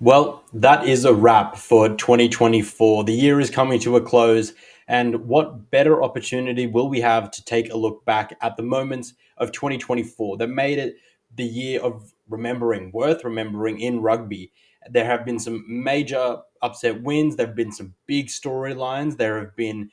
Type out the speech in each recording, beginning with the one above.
Well, that is a wrap for 2024. The year is coming to a close, and what better opportunity will we have to take a look back at the moments of 2024 that made it the year of remembering, worth remembering in rugby? There have been some major upset wins, there have been some big storylines, there have been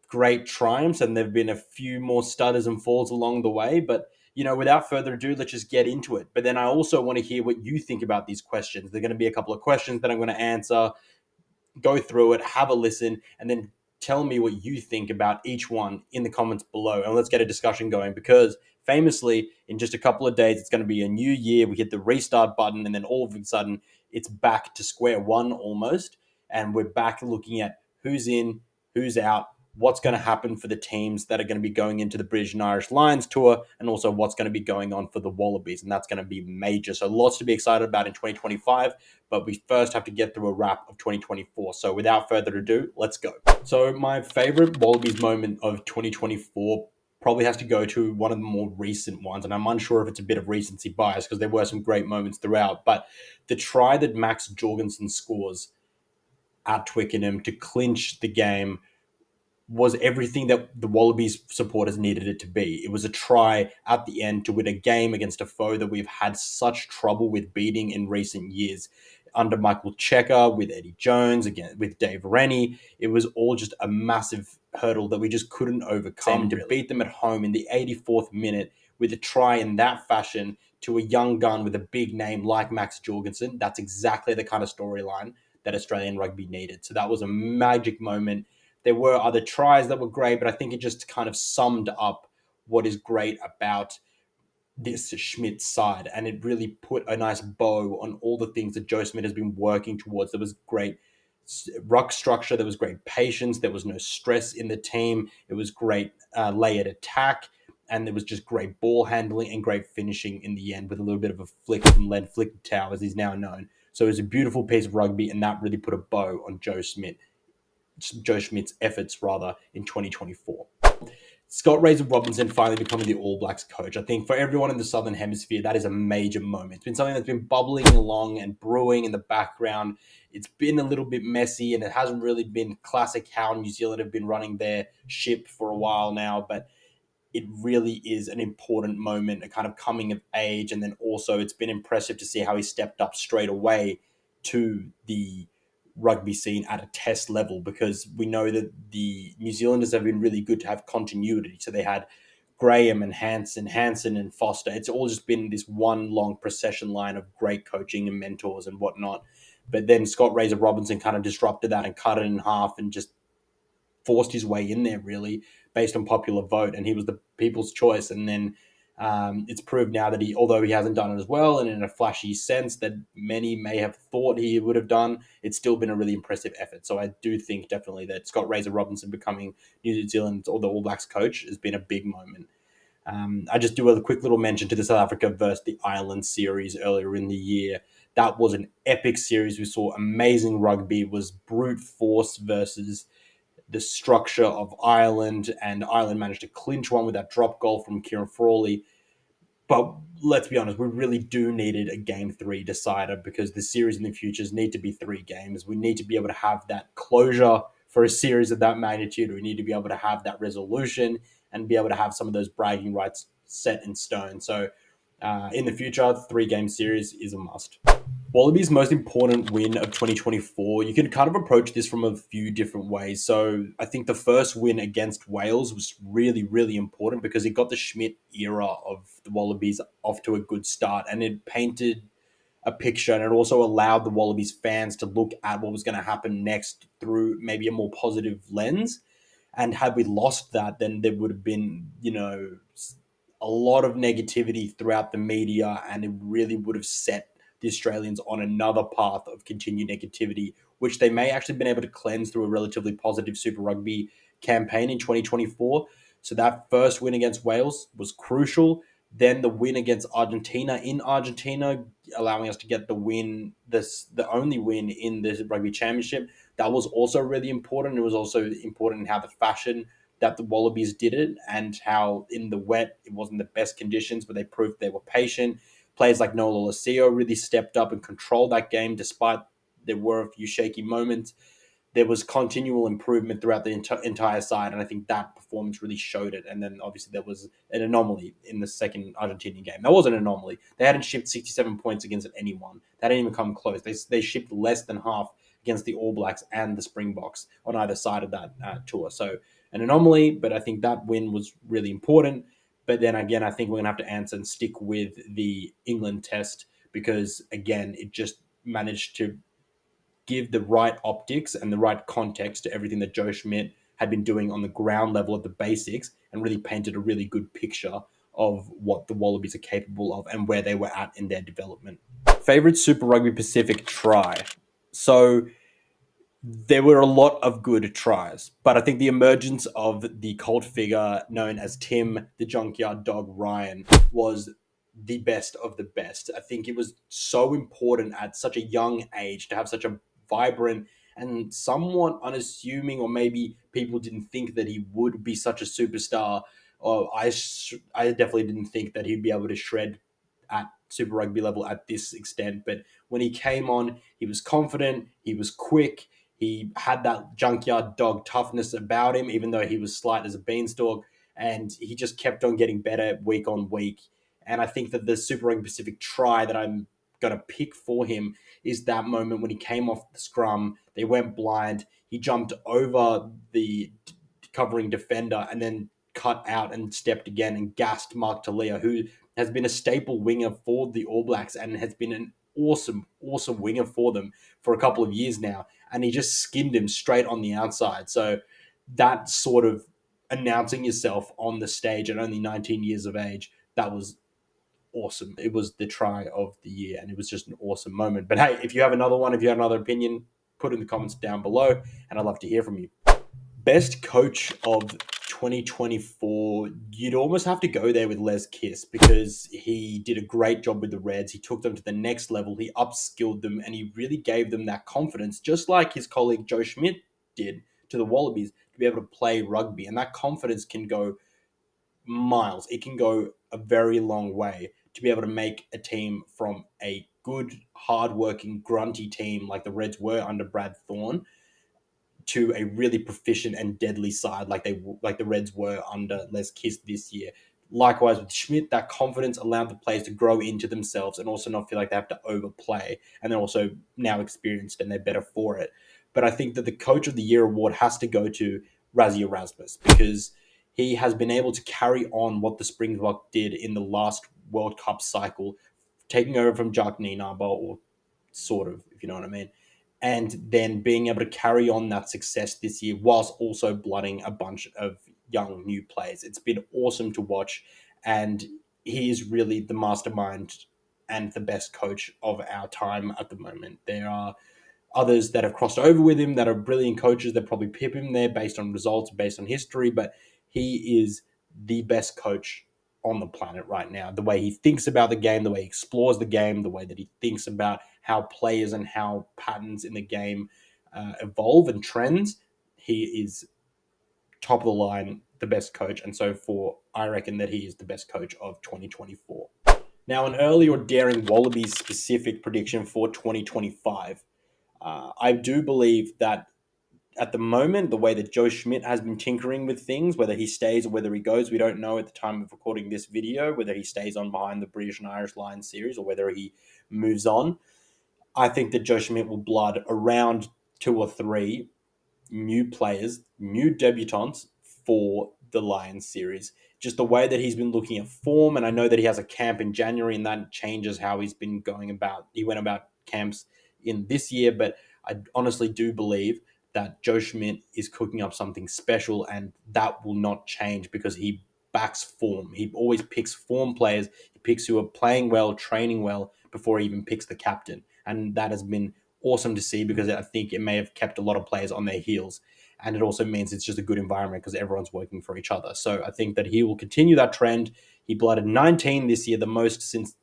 great triumphs, and there've been a few more stutters and falls along the way. But without further ado, let's just get into it. But then I also want to hear what you think about these questions. They're going to be a couple of questions that I'm going to answer, go through it, have a listen, and then tell me what you think about each one in the comments below. And let's get a discussion going because famously, in just a couple of days, it's going to be a new year. We hit the restart button, and then all of a sudden, it's back to square one almost. And we're back looking at who's in, who's out, what's going to happen for the teams that are going to be going into the British and Irish Lions tour, and also what's going to be going on for the Wallabies. And that's going to be major. So lots to be excited about in 2025. But we first have to get through a wrap of 2024. So without further ado, let's go. So my favorite Wallabies moment of 2024 probably has to go to one of the more recent ones. And I'm unsure if it's a bit of recency bias because there were some great moments throughout. But the try that Max Jorgensen scores at Twickenham to clinch the game was everything that the Wallabies supporters needed it to be. It was a try at the end to win a game against a foe that we've had such trouble with beating in recent years. Under Michael Checker, with Eddie Jones, again with Dave Rennie, it was all just a massive hurdle that we just couldn't overcome. To beat them at home in the 84th minute with a try in that fashion to a young gun with a big name like Max Jorgensen, that's exactly the kind of storyline that Australian rugby needed. So that was a magic moment. There were other tries that were great, but I think it just kind of summed up what is great about this Schmidt side. And it really put a nice bow on all the things that Joe Schmidt has been working towards. There was great ruck structure, there was great patience, there was no stress in the team, it was great layered attack, and there was just great ball handling and great finishing in the end with a little bit of a flick from Len Flicktow, as he's now known. So it was a beautiful piece of rugby, and that really put a bow on Joe Schmidt's efforts rather in 2024. Scott Razor-Robinson finally becoming the All Blacks coach. I think for everyone in the Southern Hemisphere, that is a major moment. It's been something that's been bubbling along and brewing in the background. It's been a little bit messy, and it hasn't really been classic how New Zealand have been running their ship for a while now, but it really is an important moment, a kind of coming of age. And then also it's been impressive to see how he stepped up straight away to the rugby scene at a test level, because we know that the New Zealanders have been really good to have continuity. So they had Graham and Hansen and Foster. It's all just been this one long procession line of great coaching and mentors and whatnot. But then Scott Razor-Robinson kind of disrupted that and cut it in half and just forced his way in there really based on popular vote, and he was the people's choice. And then it's proved now that although he hasn't done it as well and in a flashy sense that many may have thought he would have done, it's still been a really impressive effort. So I do think definitely that Scott Razor-Robinson becoming New Zealand or the All Blacks coach has been a big moment. I just do a quick little mention to the South Africa versus the Ireland series earlier in the year. That was an epic series. We saw amazing rugby. It was brute force versus the structure of Ireland, and Ireland managed to clinch one with that drop goal from Kieran Frawley. But let's be honest, we really do needed a game three decider, because the series in the futures need to be 3 games. We need to be able to have that closure for a series of that magnitude. We need to be able to have that resolution and be able to have some of those bragging rights set in stone. So in the future, 3-game series is a must. Wallabies' most important win of 2024, you can kind of approach this from a few different ways. So I think the first win against Wales was really, really important because it got the Schmidt era of the Wallabies off to a good start, and it painted a picture, and it also allowed the Wallabies fans to look at what was going to happen next through maybe a more positive lens. And had we lost that, then there would have been, a lot of negativity throughout the media, and it really would have set the Australians on another path of continued negativity, which they may actually have been able to cleanse through a relatively positive Super Rugby campaign in 2024. So that first win against Wales was crucial. Then the win against Argentina in Argentina, allowing us to get the only win in the Rugby Championship. That was also really important. It was also important in how the fashion that the Wallabies did it, and how in the wet it wasn't the best conditions, but they proved they were patient. players like Nola Lacio really stepped up and controlled that game despite there were a few shaky moments. There was continual improvement throughout the entire side, and I think that performance really showed it. And then obviously there was an anomaly in the second Argentinian game. That was an anomaly. They hadn't shipped 67 points against anyone. That didn't even come close. They shipped less than half against the All Blacks and the Springboks on either side of that tour. So an anomaly, but I think that win was really important. But then again, I think we're going to have to answer and stick with the England test because, again, it just managed to give the right optics and the right context to everything that Joe Schmidt had been doing on the ground level at the basics and really painted a really good picture of what the Wallabies are capable of and where they were at in their development. Favorite Super Rugby Pacific try. So there were a lot of good tries, but I think the emergence of the cult figure known as Tim, the Junkyard Dog Ryan, was the best of the best. I think it was so important at such a young age to have such a vibrant and somewhat unassuming, or maybe people didn't think that he would be such a superstar. Or I definitely didn't think that he'd be able to shred at Super Rugby level at this extent. But when he came on, he was confident, he was quick, he had that junkyard dog toughness about him, even though he was slight as a beanstalk, and he just kept on getting better week on week. And I think that the Super Rugby Pacific try that I'm going to pick for him is that moment when he came off the scrum, they went blind, he jumped over the covering defender and then cut out and stepped again and gassed Mark Talia, who has been a staple winger for the All Blacks and has been an awesome winger for them for a couple of years now. And he just skinned him straight on the outside. So that sort of announcing yourself on the stage at only 19 years of age, that was awesome. It was the try of the year, and it was just an awesome moment. But hey, if you have another one, if you have another opinion, put it in the comments down below, and I'd love to hear from you. Best coach of 2024, you'd almost have to go there with Les Kiss because he did a great job with the Reds. He took them to the next level. He upskilled them and he really gave them that confidence, just like his colleague Joe Schmidt did to the Wallabies, to be able to play rugby. And that confidence can go miles. It can go a very long way to be able to make a team from a good, hardworking, grunty team like the Reds were under Brad Thorne to a really proficient and deadly side like the Reds were under Les Kiss this year. Likewise with Schmidt, that confidence allowed the players to grow into themselves and also not feel like they have to overplay. And they're also now experienced and they're better for it. But I think that the Coach of the Year award has to go to Rassie Erasmus because he has been able to carry on what the Springbok did in the last World Cup cycle, taking over from Jacques Nienaber, or sort of, if you know what I mean, and then being able to carry on that success this year whilst also blooding a bunch of young new players. It's been awesome to watch, and he is really the mastermind and the best coach of our time at the moment. There are others that have crossed over with him that are brilliant coaches that probably pip him there based on results, based on history, but he is the best coach on the planet right now. The way he thinks about the game, the way he explores the game, the way that he thinks about how players and how patterns in the game evolve and trends, he is top of the line, the best coach. And so I reckon that he is the best coach of 2024. Now, an early or daring Wallabies specific prediction for 2025. I do believe that at the moment, the way that Joe Schmidt has been tinkering with things, whether he stays or whether he goes, we don't know at the time of recording this video, whether he stays on behind the British and Irish Lions series or whether he moves on. I think that Joe Schmidt will blood around 2 or 3 new players, new debutants for the Lions series. Just the way that he's been looking at form, and I know that he has a camp in January, and that changes how he's been going about. He went about camps in this year, but I honestly do believe that Joe Schmidt is cooking up something special, and that will not change because he backs form. He always picks form players. He picks who are playing well, training well, before he even picks the captain. And that has been awesome to see because I think it may have kept a lot of players on their heels. And it also means it's just a good environment because everyone's working for each other. So I think that he will continue that trend. He blooded 19 this year, the most since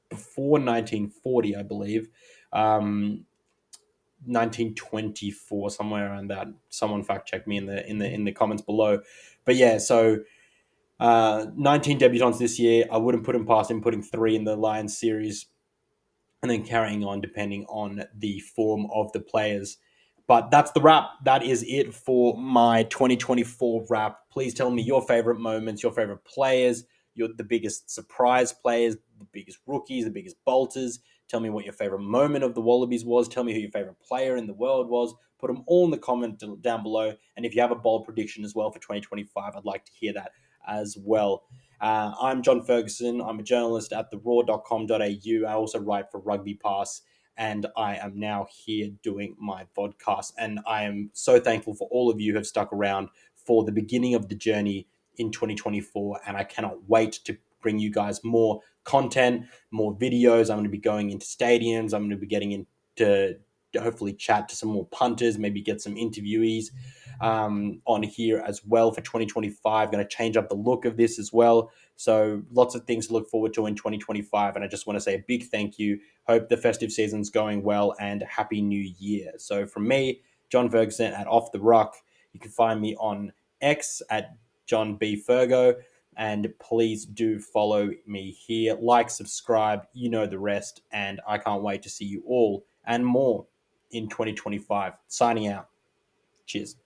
before 1940, I believe. 1924, somewhere around that. Someone fact check me in the comments below. But yeah, so 19 debutants this year. I wouldn't put him past him putting 3 in the Lions series and then carrying on depending on the form of the players. But that's the wrap. That is it for my 2024 wrap. Please tell me your favorite moments, your favorite players, the biggest surprise players, the biggest rookies, the biggest bolters. Tell me what your favorite moment of the Wallabies was. Tell me who your favorite player in the world was. Put them all in the comment down below. And if you have a bold prediction as well for 2025, I'd like to hear that as well. I'm John Ferguson. I'm a journalist at theraw.com.au. I also write for Rugby Pass, and I am now here doing my podcast. And I am so thankful for all of you who have stuck around for the beginning of the journey in 2024. And I cannot wait to bring you guys more content, more videos. I'm going to be going into stadiums. I'm going to be getting into hopefully chat to some more punters, maybe get some interviewees on here as well for 2025. Going to change up the look of this as well. So lots of things to look forward to in 2025. And I just want to say a big thank you. Hope the festive season's going well and Happy New Year. So from me, John Ferguson at Off the Ruck, you can find me on X at John B. Fergo. And please do follow me here. Like, subscribe, you know the rest. And I can't wait to see you all and more in 2025. Signing out. Cheers.